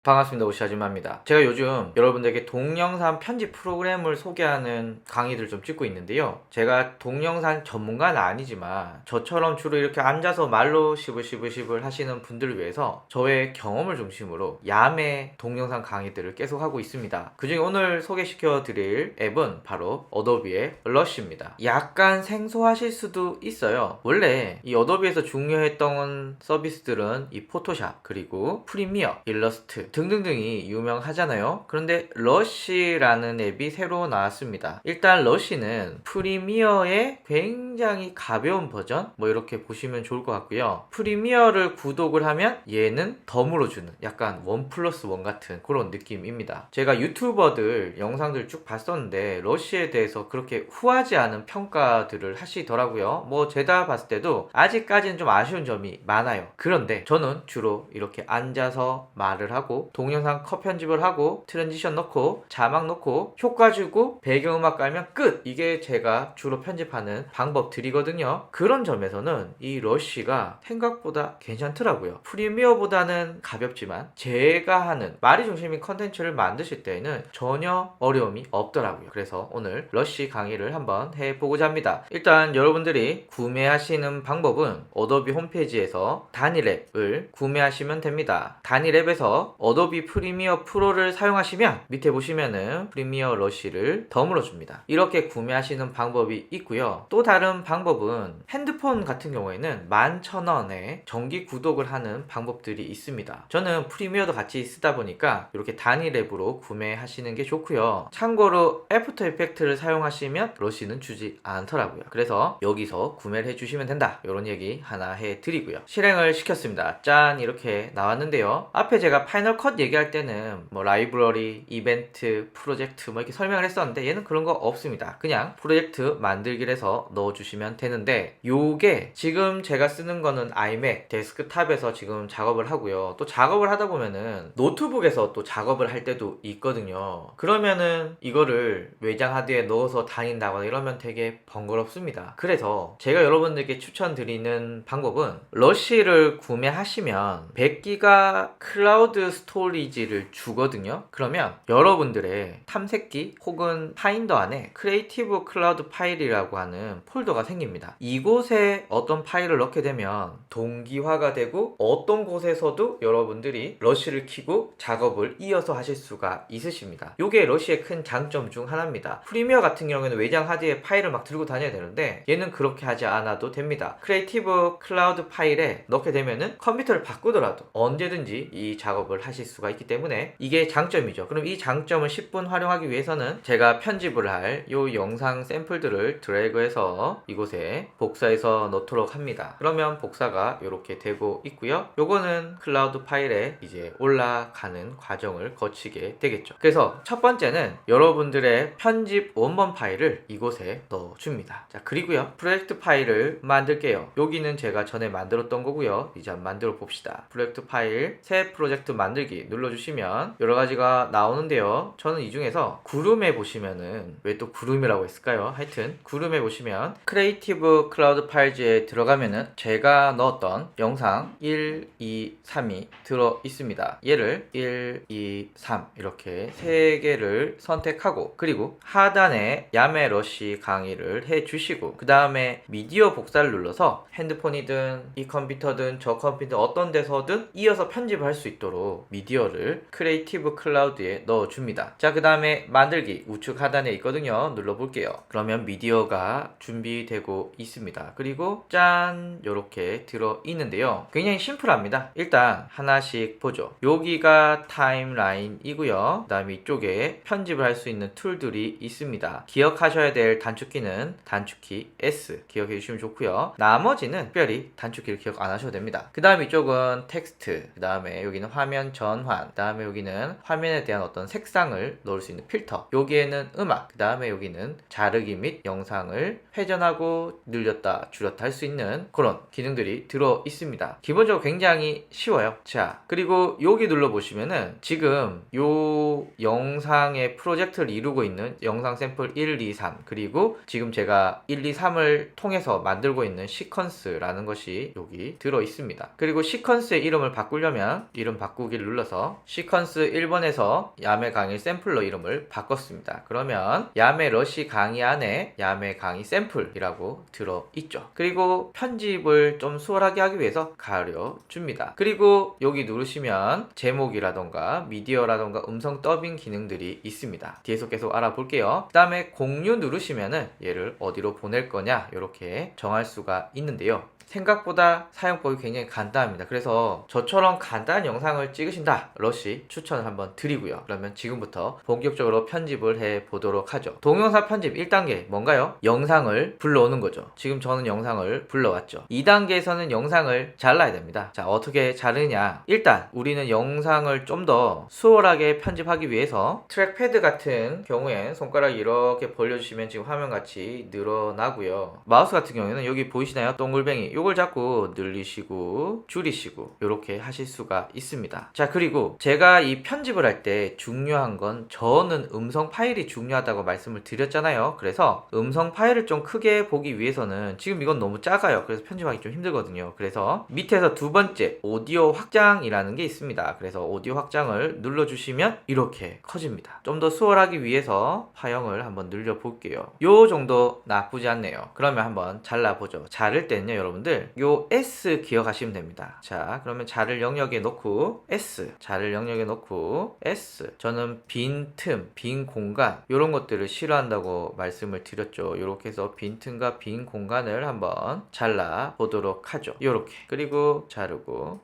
반갑습니다. 오시아줌마입니다. 제가 요즘 여러분들에게 동영상 편집 프로그램을 소개하는 강의들 좀 찍고 있는데요. 제가 동영상 전문가는 아니지만 저처럼 주로 이렇게 앉아서 말로 시불시불 하시는 분들을 위해서 저의 경험을 중심으로 야매 동영상 강의들을 계속 하고 있습니다. 그중에 오늘 소개시켜 드릴 앱은 바로 어도비의 러쉬입니다. 약간 생소하실 수도 있어요. 원래 이 어도비에서 중요했던 서비스들은 이 포토샵, 그리고 프리미어, 일러스트 등등등이 유명하잖아요. 그런데 러쉬라는 앱이 새로 나왔습니다. 일단 러쉬는 프리미어의 굉장히 가벼운 버전, 뭐 이렇게 보시면 좋을 것 같고요. 프리미어를 구독을 하면 얘는 덤으로 주는 약간 1+1 같은 그런 느낌입니다. 제가 유튜버들 영상들 쭉 봤었는데 러쉬에 대해서 그렇게 후하지 않은 평가들을 하시더라고요. 뭐 제가 봤을 때도 아직까지는 좀 아쉬운 점이 많아요. 그런데 저는 주로 이렇게 앉아서 말을 하고 동영상 컷 편집을 하고 트랜지션 넣고 자막 넣고 효과 주고 배경음악 깔면 끝! 이게 제가 주로 편집하는 방법들이거든요. 그런 점에서는 이 러쉬가 생각보다 괜찮더라고요. 프리미어보다는 가볍지만 제가 하는 말이 중심인 컨텐츠를 만드실 때에는 전혀 어려움이 없더라고요. 그래서 오늘 러쉬 강의를 한번 해보고자 합니다. 일단 여러분들이 구매하시는 방법은 어도비 홈페이지에서 단일 앱을 구매하시면 됩니다. 단일 앱에서 어도비 프리미어 프로를 사용하시면 밑에 보시면은 프리미어 러쉬를 덤으로 줍니다. 이렇게 구매하시는 방법이 있고요. 또 다른 방법은 핸드폰 같은 경우에는 11,000원에 정기 구독을 하는 방법들이 있습니다. 저는 프리미어도 같이 쓰다 보니까 이렇게 단일 앱으로 구매하시는 게 좋고요. 참고로 애프터 이펙트를 사용하시면 러쉬는 주지 않더라고요. 그래서 여기서 구매를 해주시면 된다, 이런 얘기 하나 해드리고요. 실행을 시켰습니다. 짠, 이렇게 나왔는데요. 앞에 제가 파이널 컷 얘기할 때는 뭐 라이브러리, 이벤트, 프로젝트 뭐 이렇게 설명을 했었는데 얘는 그런 거 없습니다. 그냥 프로젝트 만들기를 해서 넣어주시면 되는데, 요게 지금 제가 쓰는 거는 아이맥 데스크탑에서 지금 작업을 하고요. 또 작업을 하다 보면은 노트북에서 또 작업을 할 때도 있거든요. 그러면은 이거를 외장 하드에 넣어서 다닌다거나 이러면 되게 번거롭습니다. 그래서 제가 여러분들께 추천드리는 방법은 러쉬를 구매하시면 100기가 클라우드 스토리지를 주거든요. 그러면 여러분들의 탐색기 혹은 파인더 안에 크리에이티브 클라우드 파일이라고 하는 폴더가 생깁니다. 이곳에 어떤 파일을 넣게 되면 동기화가 되고 어떤 곳에서도 여러분들이 러쉬를 켜고 작업을 이어서 하실 수가 있으십니다. 이게 러쉬의 큰 장점 중 하나입니다. 프리미어 같은 경우에는 외장 하드에 파일을 막 들고 다녀야 되는데 얘는 그렇게 하지 않아도 됩니다. 크리에이티브 클라우드 파일에 넣게 되면은 컴퓨터를 바꾸더라도 언제든지 이 작업을 하실 수가 있기 때문에 이게 장점이죠. 그럼 이 장점을 10분 활용하기 위해서는 제가 편집을 할 이 영상 샘플들을 드래그해서 이곳에 복사해서 넣도록 합니다. 그러면 복사가 이렇게 되고 있고요. 요거는 클라우드 파일에 이제 올라가는 과정을 거치게 되겠죠. 그래서 첫 번째는 여러분들의 편집 원본 파일을 이곳에 넣어줍니다. 자, 그리고요, 프로젝트 파일을 만들게요. 여기는 제가 전에 만들었던 거고요. 이제 한번 만들어 봅시다. 프로젝트 파일, 새 프로젝트 만들기 눌러주시면 여러 가지가 나오는데요. 저는 이 중에서 구름에 보시면은, 왜 또 구름이라고 했을까요? 하여튼 구름에 보시면 크리에이티브 클라우드 파일즈에 들어가면은 제가 넣었던 영상 1, 2, 3이 들어 있습니다. 얘를 1, 2, 3 이렇게 3개를 선택하고, 그리고 하단에 야매 러쉬 강의를 해주시고, 그 다음에 미디어 복사를 눌러서 핸드폰이든 이 컴퓨터든 저 컴퓨터 어떤 데서든 이어서 편집을 할 수 있도록 미디어를 크리에이티브 클라우드에 넣어줍니다. 자, 그 다음에 만들기 우측 하단에 있거든요. 눌러볼게요. 그러면 미디어가 준비되고 있습니다. 그리고 짠, 요렇게 들어있는데요. 굉장히 심플합니다. 일단 하나씩 보죠. 여기가 타임라인이고요. 그 다음에 이쪽에 편집을 할 수 있는 툴들이 있습니다. 기억하셔야 될 단축키는 단축키 S 기억해 주시면 좋고요. 나머지는 특별히 단축키를 기억 안 하셔도 됩니다. 그 다음에 이쪽은 텍스트, 그 다음에 여기는 화면 전환, 그 다음에 여기는 화면에 대한 어떤 색상을 넣을 수 있는 필터, 여기에는 음악, 그 다음에 여기는 자르기 및 영상을 회전하고 늘렸다 줄였다 할 수 있는 그런 기능들이 들어 있습니다. 기본적으로 굉장히 쉬워요. 자, 그리고 여기 눌러보시면은 지금 요 영상의 프로젝트를 이루고 있는 영상 샘플 1, 2, 3, 그리고 지금 제가 1, 2, 3을 통해서 만들고 있는 시퀀스라는 것이 여기 들어 있습니다. 그리고 시퀀스의 이름을 바꾸려면 이름 바꾸기를 눌러서 시퀀스 1번에서 야매 강의 샘플러 이름을 바꿨습니다. 그러면 야매 러시 강의 안에 야매 강의 샘플이라고 들어있죠. 그리고 편집을 좀 수월하게 하기 위해서 가려줍니다. 그리고 여기 누르시면 제목이라던가 미디어라던가 음성 더빙 기능들이 있습니다. 뒤에서 계속 알아볼게요. 그 다음에 공유 누르시면은 얘를 어디로 보낼 거냐 이렇게 정할 수가 있는데요. 생각보다 사용법이 굉장히 간단합니다. 그래서 저처럼 간단한 영상을 찍으신다 러시 추천을 한번 드리고요. 그러면 지금부터 본격적으로 편집을 해 보도록 하죠. 동영상 편집 1단계 뭔가요? 영상을 불러오는 거죠. 지금 저는 영상을 불러왔죠. 2단계에서는 영상을 잘라야 됩니다. 자, 어떻게 자르냐? 일단 우리는 영상을 좀 더 수월하게 편집하기 위해서 트랙패드 같은 경우엔 손가락 이렇게 벌려주시면 지금 화면같이 늘어나고요. 마우스 같은 경우에는 여기 보이시나요? 동글뱅이 요걸 잡고 늘리시고 줄이시고 이렇게 하실 수가 있습니다. 자, 그리고 제가 이 편집을 할 때 중요한 건 저는 음성 파일이 중요하다고 말씀을 드렸잖아요. 그래서 음성 파일을 좀 크게 보기 위해서는 지금 이건 너무 작아요. 그래서 편집하기 좀 힘들거든요. 그래서 밑에서 두 번째 오디오 확장이라는 게 있습니다. 그래서 오디오 확장을 눌러주시면 이렇게 커집니다. 좀 더 수월하기 위해서 파형을 한번 늘려 볼게요. 요 정도 나쁘지 않네요. 그러면 한번 잘라보죠. 자를 때는요 여러분들 요 S 기억하시면 됩니다. 자, 그러면 자를 영역에 놓고 S, 자를 영역에 놓고 S. 저는 빈 틈, 빈 공간 이런 것들을 싫어한다고 말씀을 드렸죠. 이렇게 해서 빈 틈과 빈 공간을 한번 잘라 보도록 하죠. 이렇게. 그리고 자르고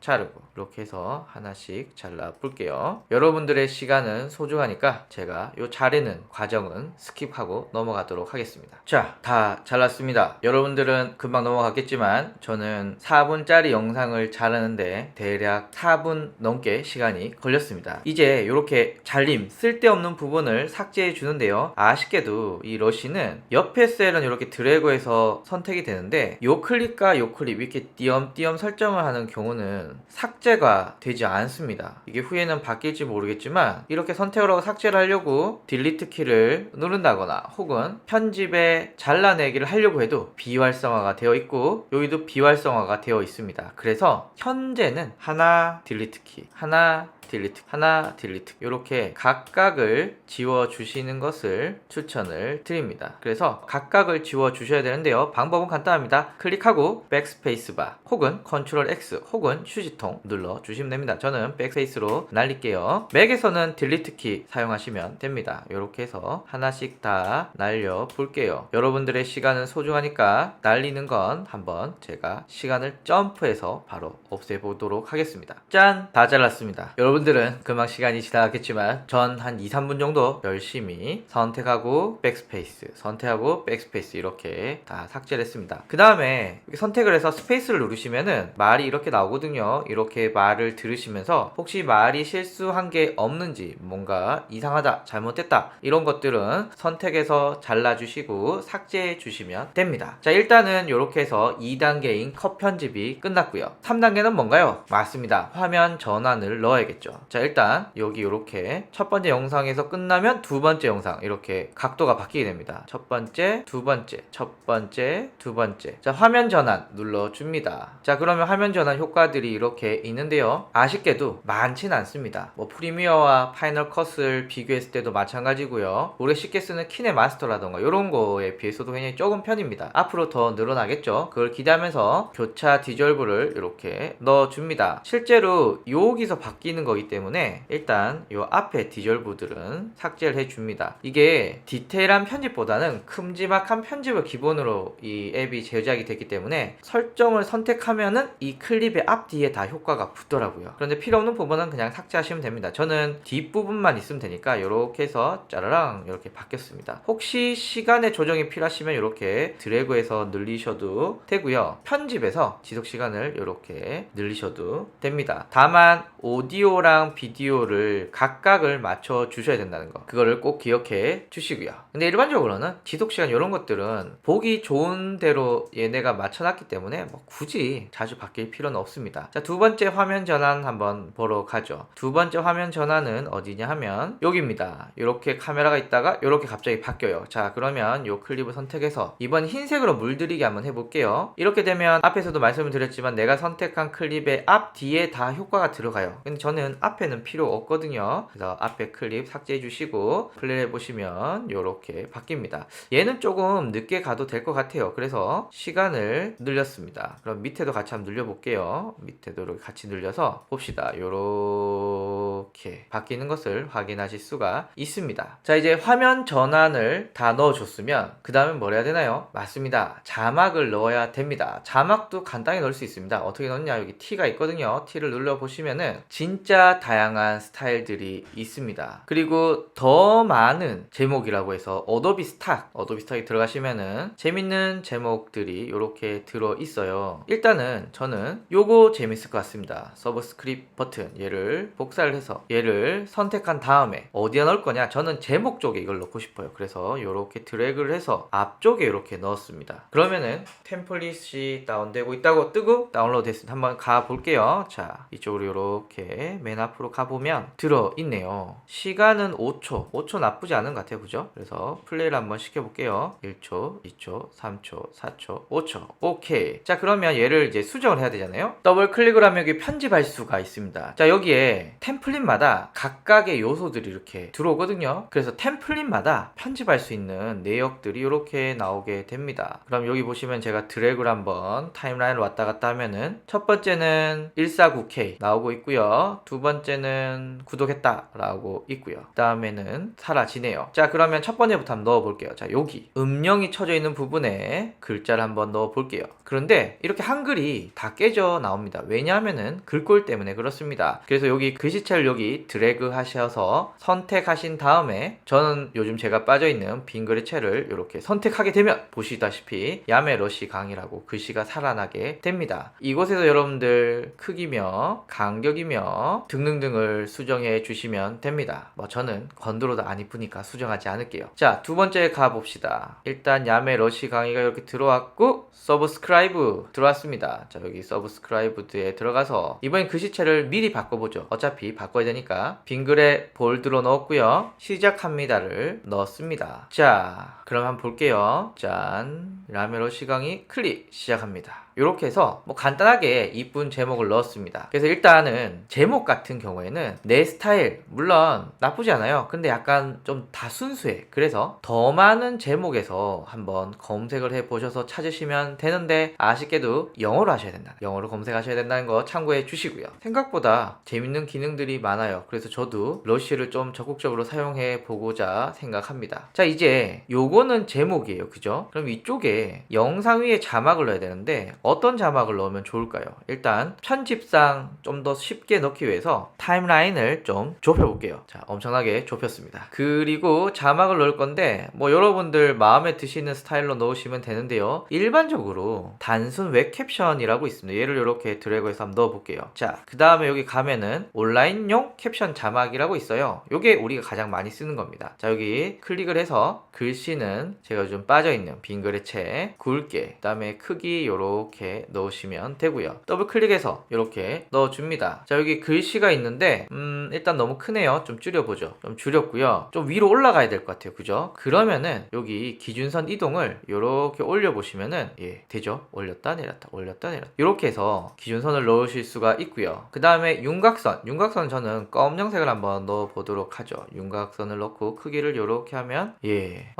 이렇게 해서 하나씩 잘라 볼게요. 여러분들의 시간은 소중하니까 제가 요 자르는 과정은 스킵하고 넘어가도록 하겠습니다. 자, 다 잘랐습니다. 여러분들은 금방 넘어갔겠지만 저는 4분짜리 영상을 자르는데 대략 4분 넘게 시간이 걸렸습니다. 이제 이렇게 잘림, 쓸데없는 부분을 삭제해 주는데요. 아쉽게도 이 러시는 옆에 셀은 이렇게 드래그해서 선택이 되는데 요 클립과 요 클립 이렇게 띄엄띄엄 설정을 하는 경우는 삭제가 되지 않습니다. 이게 후에는 바뀔지 모르겠지만 이렇게 선택을 하고 삭제를 하려고 딜리트 키를 누른다거나 혹은 편집에 잘라내기를 하려고 해도 비활성화가 되어 있고 여기도 비활성화가 되어 있습니다. 그래서 현재는 하나 딜리트 키, 하나 딜리트, 하나 딜리트 이렇게 각각을 지워 주시는 것을 추천을 드립니다. 그래서 각각을 지워 주셔야 되는데요. 방법은 간단합니다. 클릭하고 백스페이스 바 혹은 컨트롤 X 혹은 휴지통 눌러 주시면 됩니다. 저는 백스페이스로 날릴게요. 맥에서는 딜리트 키 사용하시면 됩니다. 이렇게 해서 하나씩 다 날려 볼게요. 여러분들의 시간은 소중하니까 날리는 건 한번 제가 시간을 점프해서 바로 없애보도록 하겠습니다. 짠! 다 잘랐습니다. 여러분들은 금방 시간이 지나갔겠지만 전 한 2-3분 정도 열심히 선택하고 백스페이스, 선택하고 백스페이스 이렇게 다 삭제를 했습니다. 그 다음에 선택을 해서 스페이스를 누르시면은 말이 이렇게 나오거든요. 이렇게 말을 들으시면서 혹시 말이 실수한 게 없는지 뭔가 이상하다, 잘못됐다 이런 것들은 선택해서 잘라주시고 삭제해 주시면 됩니다. 자, 일단은 이렇게 해서 2단계인 컷 편집이 끝났고요. 3단계는 뭔가요? 맞습니다. 화면 전환을 넣어야겠죠. 자, 일단 여기 이렇게 첫 번째 영상에서 끝나면 두 번째 영상 이렇게 각도가 바뀌게 됩니다. 첫 번째, 두 번째, 첫 번째, 두 번째. 자, 화면 전환 눌러줍니다. 자, 그러면 화면 전환 효과들이 이렇게 있는데요. 아쉽게도 많지는 않습니다. 뭐 프리미어와 파이널 컷을 비교했을 때도 마찬가지고요. 우리가 쉽게 쓰는 키네 마스터라던가 이런 거에 비해서도 굉장히 적은 편입니다. 앞으로 더 늘어나겠죠. 그걸 기대하면서 교차 디졸브를 이렇게 넣어줍니다. 실제로 여기서 바뀌는 거기 때문에 일단 요 앞에 디졸브들은 삭제를 해줍니다. 이게 디테일한 편집보다는 큼지막한 편집을 기본으로 이 앱이 제작이 됐기 때문에 설정을 선택하면은 이 클립의 앞뒤에 다 효과가 붙더라고요. 그런데 필요 없는 부분은 그냥 삭제하시면 됩니다. 저는 뒷부분만 있으면 되니까 이렇게 해서 짜라랑 이렇게 바뀌었습니다. 혹시 시간의 조정이 필요하시면 이렇게 드래그해서 늘리셔도 되고요. 편집에서 지속 시간을 이렇게 늘리셔도 됩니다. 다만 오디오랑 비디오를 각각을 맞춰 주셔야 된다는 거, 그거를 꼭 기억해 주시고요. 근데 일반적으로는 지속시간 이런 것들은 보기 좋은 대로 얘네가 맞춰놨기 때문에 뭐 굳이 자주 바뀔 필요는 없습니다. 자, 두 번째 화면 전환 한번 보러 가죠. 두 번째 화면 전환은 어디냐 하면 여기입니다. 이렇게 카메라가 있다가 이렇게 갑자기 바뀌어요. 자, 그러면 이 클립을 선택해서 이번 흰색으로 물들이기 한번 해볼게요. 이렇게 되면 앞에서도 말씀을 드렸지만 내가 선택한 클립의 앞 뒤에 다 효과가 들어가요. 근데 저는 저는 앞에는 필요 없거든요. 그래서 앞에 클립 삭제해 주시고 플레이 해보시면 이렇게 바뀝니다. 얘는 조금 늦게 가도 될 것 같아요. 그래서 시간을 늘렸습니다. 그럼 밑에도 같이 한번 늘려볼게요. 밑에도 이렇게 같이 늘려서 봅시다. 이렇게 바뀌는 것을 확인하실 수가 있습니다. 자, 이제 화면 전환을 다 넣어줬으면 그 다음에 뭘 해야 되나요? 맞습니다. 자막을 넣어야 됩니다. 자막도 간단히 넣을 수 있습니다. 어떻게 넣냐? 여기 T가 있거든요. T를 눌러보시면은 진짜 다양한 스타일들이 있습니다. 그리고 더 많은 제목이라고 해서 어도비 스탁에 들어가시면은 재밌는 제목들이 이렇게 들어있어요. 일단은 저는 요거 재밌을 것 같습니다. 서브스크립 버튼 얘를 복사를 해서 얘를 선택한 다음에 어디에 넣을 거냐? 저는 제목 쪽에 이걸 넣고 싶어요. 그래서 이렇게 드래그를 해서 앞쪽에 이렇게 넣었습니다. 그러면은 템플릿이 다운되고 있다고 뜨고 다운로드 됐습니다. 한번 가볼게요. 자, 이쪽으로 이렇게 맨 앞으로 가보면 들어있네요. 시간은 5초 나쁘지 않은 것 같아요. 그죠? 그래서 플레이를 한번 시켜볼게요. 1초, 2초, 3초, 4초, 5초. 오케이. 자, 그러면 얘를 이제 수정을 해야 되잖아요. 더블 클릭을 하면 여기 편집할 수가 있습니다. 자, 여기에 템플릿마다 각각의 요소들이 이렇게 들어오거든요. 그래서 템플릿마다 편집할 수 있는 내역들이 이렇게 나오게 됩니다. 그럼 여기 보시면 제가 드래그를 한번 타임라인을 왔다 갔다 하면은 첫 번째는 149K 나오고 있고요. 두 번째는 구독했다 라고 있고요. 그 다음에는 사라지네요. 자, 그러면 첫 번째부터 한번 넣어볼게요. 자, 여기 음영이 쳐져 있는 부분에 글자를 한번 넣어볼게요. 그런데 이렇게 한글이 다 깨져 나옵니다. 왜냐하면은 글꼴 때문에 그렇습니다. 그래서 여기 글씨체를 여기 드래그 하셔서 선택하신 다음에 저는 요즘 제가 빠져있는 빈 글씨체를 이렇게 선택하게 되면 보시다시피 야매 러시 강이라고 글씨가 살아나게 됩니다. 이곳에서 여러분들 크기며 간격이며 등등등을 수정해 주시면 됩니다. 뭐 저는 건드려도 안 이쁘니까 수정하지 않을게요. 자, 두 번째 가봅시다. 일단 야매 러시 강의가 이렇게 들어왔고 서브스크라이브 들어왔습니다. 자, 여기 서브스크라이브드에 들어가서 이번엔 글씨체를 미리 바꿔보죠. 어차피 바꿔야 되니까 빈글에 볼드로 넣었고요. 시작합니다를 넣었습니다. 자, 그럼 한번 볼게요. 짠, 야매 러시 강의 클릭 시작합니다. 이렇게 해서 뭐 간단하게 이쁜 제목을 넣었습니다. 그래서 일단은 제목 같은 경우에는 내 스타일 물론 나쁘지 않아요. 근데 약간 좀 다 순수해. 그래서 더 많은 제목에서 한번 검색을 해보셔서 찾으시면 되는데 아쉽게도 영어로 하셔야 된다. 영어로 검색하셔야 된다는 거 참고해 주시고요. 생각보다 재밌는 기능들이 많아요. 그래서 저도 러쉬를 좀 적극적으로 사용해 보고자 생각합니다. 자, 이제 요거는 제목이에요. 그죠? 그럼 이쪽에 영상 위에 자막을 넣어야 되는데 어떤 자막을 넣으면 좋을까요? 일단 편집상 좀 더 쉽게 넣기 위해서 타임라인을 좀 좁혀볼게요. 자, 엄청나게 좁혔습니다. 그리고 자막을 넣을 건데 뭐 여러분들 마음에 드시는 스타일로 넣으시면 되는데요. 일반적으로 단순 웹 캡션이라고 있습니다. 얘를 이렇게 드래그해서 한번 넣어볼게요. 자, 그 다음에 여기 가면은 온라인용 캡션 자막이라고 있어요. 요게 우리가 가장 많이 쓰는 겁니다. 자, 여기 클릭을 해서 글씨는 제가 요즘 빠져있는 빈 글의체 굵게, 그 다음에 크기 요렇게 넣으시면 되고요. 더블 클릭해서 이렇게 넣어줍니다. 자, 여기 글씨가 있는데 일단 너무 크네요. 좀 줄여보죠. 좀 줄였고요. 좀 위로 올라가야 될 것 같아요. 그죠? 그러면은 여기 기준선 이동을 이렇게 올려보시면은 예, 되죠? 올렸다 내렸다 올렸다 내렸다 이렇게 해서 기준선을 넣으실 수가 있고요. 그 다음에 윤곽선 저는 검정색을 한번 넣어보도록 하죠. 윤곽선을 넣고 크기를 이렇게 하면 예,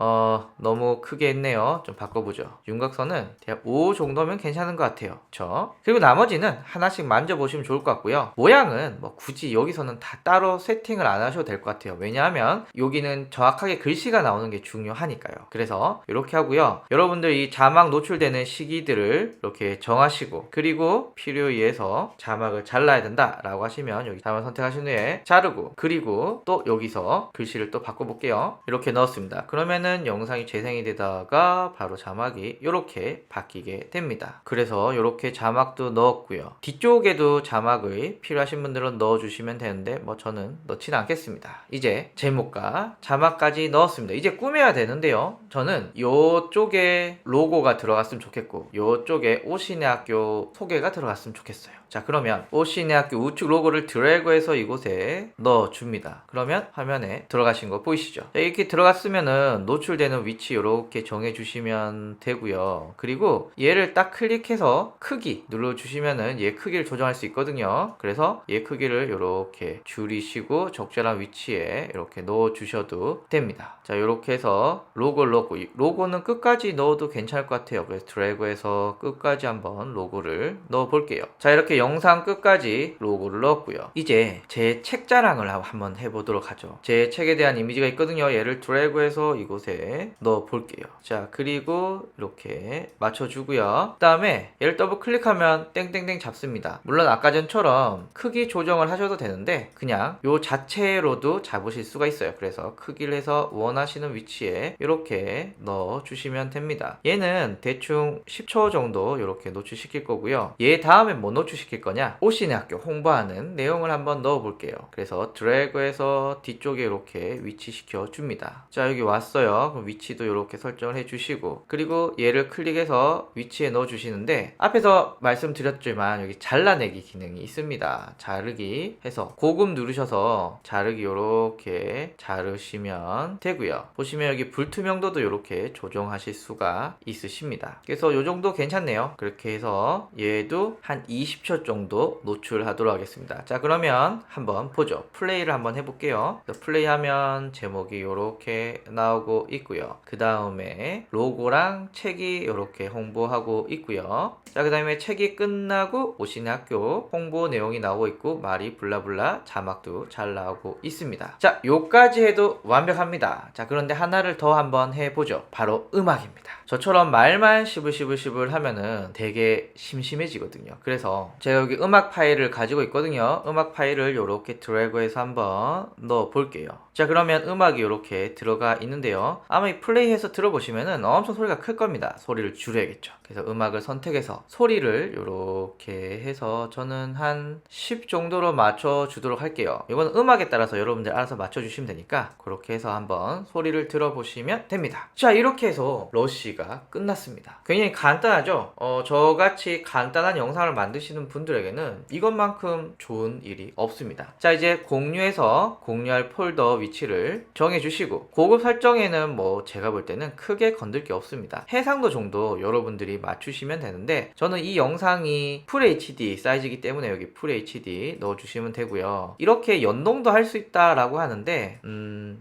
너무 크게 했네요. 좀 바꿔보죠. 윤곽선은 대략 5 정도면 괜찮은 것 같아요. 그쵸? 그리고 나머지는 하나씩 만져보시면 좋을 것 같고요. 모양은 뭐 굳이 여기서는 다 따로 세팅을 안 하셔도 될 것 같아요. 왜냐하면 여기는 정확하게 글씨가 나오는 게 중요하니까요. 그래서 이렇게 하고요. 여러분들 이 자막 노출되는 시기들을 이렇게 정하시고 그리고 필요에 의해서 자막을 잘라야 된다 라고 하시면 여기 자막 선택하신 후에 자르고 그리고 또 여기서 글씨를 또 바꿔볼게요. 이렇게 넣었습니다. 그러면은 영상이 재생이 되다가 바로 자막이 이렇게 바뀌게 됩니다. 그래서 이렇게 자막도 넣었고요. 뒤쪽에도 자막을 필요하신 분들은 넣어주시면 되는데 뭐 저는 넣지는 않겠습니다. 이제 제목과 자막까지 넣었습니다. 이제 꾸며야 되는데요. 저는 이쪽에 로고가 들어갔으면 좋겠고 이쪽에 오시내학교 소개가 들어갔으면 좋겠어요. 자, 그러면 오시내학교 우측 로고를 드래그해서 이곳에 넣어줍니다. 그러면 화면에 들어가신 거 보이시죠? 자, 이렇게 들어갔으면은 노출되는 위치 이렇게 정해주시면 되고요. 그리고 얘를 딱 클릭을 클릭해서 크기 눌러주시면은 얘 크기를 조정할 수 있거든요. 그래서 얘 크기를 이렇게 줄이시고 적절한 위치에 이렇게 넣어 주셔도 됩니다. 자, 이렇게 해서 로고를 넣고, 로고는 끝까지 넣어도 괜찮을 것 같아요. 그래서 드래그해서 끝까지 한번 로고를 넣어 볼게요. 자, 이렇게 영상 끝까지 로고를 넣었고요. 이제 제 책 자랑을 한번 해보도록 하죠. 제 책에 대한 이미지가 있거든요. 얘를 드래그해서 이곳에 넣어 볼게요. 자, 그리고 이렇게 맞춰주고요. 그 다음에 얘를 더블 클릭하면 땡땡땡 잡습니다. 물론 아까 전처럼 크기 조정을 하셔도 되는데 그냥 요 자체로도 잡으실 수가 있어요. 그래서 크기를 해서 원하시는 위치에 이렇게 넣어 주시면 됩니다. 얘는 대충 10초 정도 이렇게 노출시킬 거고요. 얘 다음에 뭐 노출시킬 거냐, 오신의 학교 홍보하는 내용을 한번 넣어 볼게요. 그래서 드래그해서 뒤쪽에 이렇게 위치시켜 줍니다. 자, 여기 왔어요. 그럼 위치도 이렇게 설정을 해 주시고, 그리고 얘를 클릭해서 위치에 넣어 주시는데 앞에서 말씀드렸지만 여기 잘라내기 기능이 있습니다. 자르기 해서 고급 누르셔서 자르기 이렇게 자르시면 되고요. 보시면 여기 불투명도도 이렇게 조정하실 수가 있으십니다. 그래서 이 정도 괜찮네요. 그렇게 해서 얘도 한 20초 정도 노출하도록 하겠습니다. 자, 그러면 한번 보죠. 플레이를 한번 해볼게요. 플레이하면 제목이 이렇게 나오고 있고요. 그 다음에 로고랑 책이 이렇게 홍보하고 있고요. 자, 그 다음에 책이 끝나고 오신의 학교 홍보 내용이 나오고 있고 말이 블라블라 자막도 잘 나오고 있습니다. 자, 요까지 해도 완벽합니다. 자, 그런데 하나를 더 한번 해보죠. 바로 음악입니다. 저처럼 말만 시불시불시불 하면은 되게 심심해지거든요. 그래서 제가 여기 음악 파일을 가지고 있거든요. 음악 파일을 이렇게 드래그해서 한번 넣어 볼게요. 자, 그러면 음악이 이렇게 들어가 있는데요. 아마 이 플레이해서 들어보시면은 엄청 소리가 클 겁니다. 소리를 줄여야겠죠. 그래서 음악을 선택해서 소리를 이렇게 해서 저는 한 10 정도로 맞춰주도록 할게요. 이건 음악에 따라서 여러분들 알아서 맞춰주시면 되니까 그렇게 해서 한번 소리를 들어보시면 됩니다. 자, 이렇게 해서 러쉬가 끝났습니다. 굉장히 간단하죠? 저같이 간단한 영상을 만드시는 분들에게는 이것만큼 좋은 일이 없습니다. 자, 이제 공유해서 공유할 폴더 위치를 정해주시고, 고급 설정에는 뭐 제가 볼 때는 크게 건들 게 없습니다. 해상도 정도 여러분들이 맞추시면 되는데 저는 이 영상이 FHD 사이즈이기 때문에 여기 FHD 넣어주시면 되고요. 이렇게 연동도 할 수 있다라고 하는데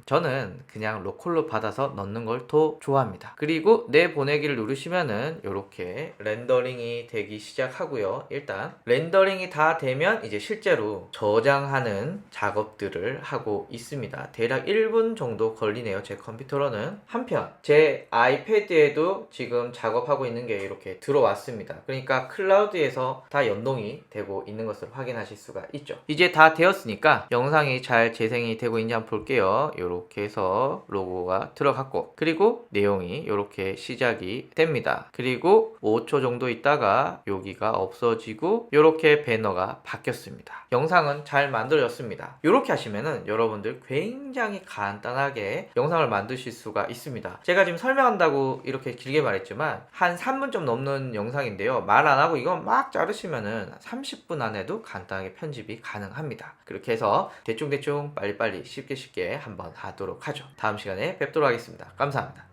저는 그냥 로컬로 받아서 넣는 걸 더 좋아합니다. 그리고 내보내기를 누르시면은 이렇게 렌더링이 되기 시작하고요. 일단 렌더링이 다 되면 이제 실제로 저장하는 작업들을 하고 있습니다. 대략 1분 정도 걸리네요. 제 컴퓨터로는. 한편 제 아이패드에도 지금 작업하고 있는 게 이렇게 들어왔습니다. 그러니까 클라우드에서 다 연동이 되고 있는 것을 확인하실 수가 있죠. 이제 다 되었으니까 영상이 잘 재생이 되고 있는지 한번 볼게요. 이렇게 해서 로고가 들어갔고, 그리고 내용이 이렇게 시작이 됩니다. 그리고 5초 정도 있다가 여기가 없어지고 이렇게 배너가 바뀌었습니다. 영상은 잘 만들어졌습니다. 이렇게 하시면은 여러분들 굉장히 간단하게 영상을 만드실 수가 있습니다. 제가 지금 설명한다고 이렇게 길게 말했지만 한 3분 좀 넘는 영상인데요. 말 안 하고 이거 막 자르시면은 30분 안에도 간단하게 편집이 가능합니다. 그렇게 해서 대충대충 빨리빨리 쉽게 한번 하도록 하죠. 다음 시간에 뵙도록 하겠습니다. 감사합니다.